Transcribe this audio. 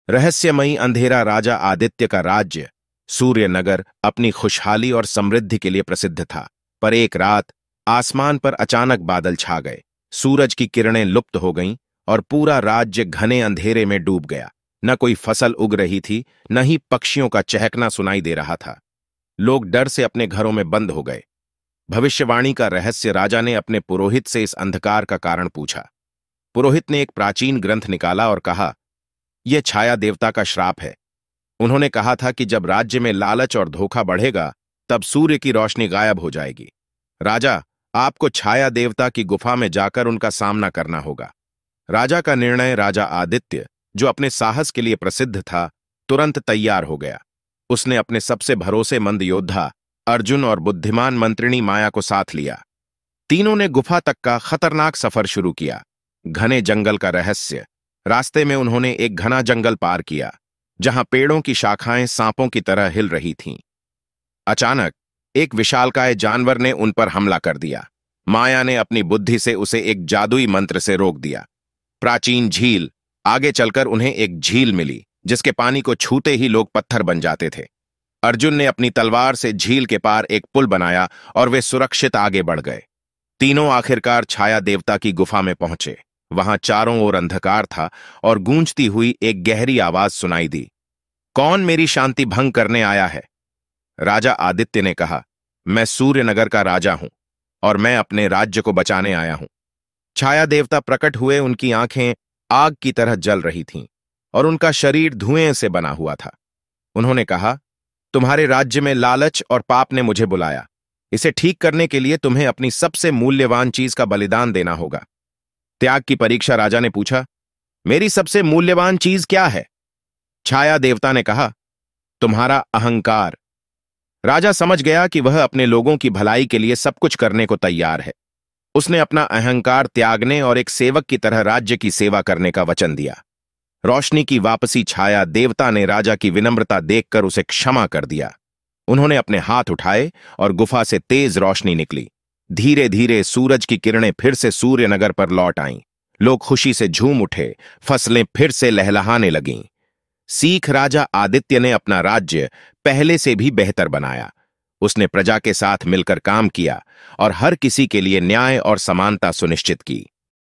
रहस्यमयी अंधेरा राजा आदित्य का राज्य सूर्यनगर अपनी खुशहाली और समृद्धि के लिए प्रसिद्ध था। पर एक रात आसमान पर अचानक बादल छा गए, सूरज की किरणें लुप्त हो गईं और पूरा राज्य घने अंधेरे में डूब गया। न कोई फसल उग रही थी, न ही पक्षियों का चहकना सुनाई दे रहा था। लोग डर से अपने घरों में बंद हो गए। भविष्यवाणी का रहस्य राजा ने अपने पुरोहित से इस अंधकार का कारण पूछा। पुरोहित ने एक प्राचीन ग्रंथ निकाला और कहा, यह छाया देवता का श्राप है। उन्होंने कहा था कि जब राज्य में लालच और धोखा बढ़ेगा तब सूर्य की रोशनी गायब हो जाएगी। राजा, आपको छाया देवता की गुफा में जाकर उनका सामना करना होगा। राजा का निर्णय राजा आदित्य, जो अपने साहस के लिए प्रसिद्ध था, तुरंत तैयार हो गया। उसने अपने सबसे भरोसेमंद योद्धा अर्जुन और बुद्धिमान मंत्रिणी माया को साथ लिया। तीनों ने गुफा तक का खतरनाक सफर शुरू किया। घने जंगल का रहस्य। रास्ते में उन्होंने एक घना जंगल पार किया जहां पेड़ों की शाखाएं सांपों की तरह हिल रही थीं। अचानक एक विशालकाय जानवर ने उन पर हमला कर दिया। माया ने अपनी बुद्धि से उसे एक जादुई मंत्र से रोक दिया। प्राचीन झील। आगे चलकर उन्हें एक झील मिली जिसके पानी को छूते ही लोग पत्थर बन जाते थे। अर्जुन ने अपनी तलवार से झील के पार एक पुल बनाया और वे सुरक्षित आगे बढ़ गए। तीनों आखिरकार छाया देवता की गुफा में पहुंचे। वहां चारों ओर अंधकार था और गूंजती हुई एक गहरी आवाज सुनाई दी। कौन मेरी शांति भंग करने आया है? राजा आदित्य ने कहा, मैं सूर्यनगर का राजा हूं और मैं अपने राज्य को बचाने आया हूं। छाया देवता प्रकट हुए। उनकी आंखें आग की तरह जल रही थीं और उनका शरीर धुएं से बना हुआ था। उन्होंने कहा, तुम्हारे राज्य में लालच और पाप ने मुझे बुलाया। इसे ठीक करने के लिए तुम्हें अपनी सबसे मूल्यवान चीज का बलिदान देना होगा। त्याग की परीक्षा। राजा ने पूछा, मेरी सबसे मूल्यवान चीज क्या है? छाया देवता ने कहा, तुम्हारा अहंकार। राजा समझ गया कि वह अपने लोगों की भलाई के लिए सब कुछ करने को तैयार है। उसने अपना अहंकार त्यागने और एक सेवक की तरह राज्य की सेवा करने का वचन दिया। रोशनी की वापसी। छाया देवता ने राजा की विनम्रता देखकर उसे क्षमा कर दिया। उन्होंने अपने हाथ उठाए और गुफा से तेज रोशनी निकली। धीरे धीरे सूरज की किरणें फिर से सूर्यनगर पर लौट आईं। लोग खुशी से झूम उठे। फसलें फिर से लहलहाने लगीं। सीख। राजा आदित्य ने अपना राज्य पहले से भी बेहतर बनाया। उसने प्रजा के साथ मिलकर काम किया और हर किसी के लिए न्याय और समानता सुनिश्चित की।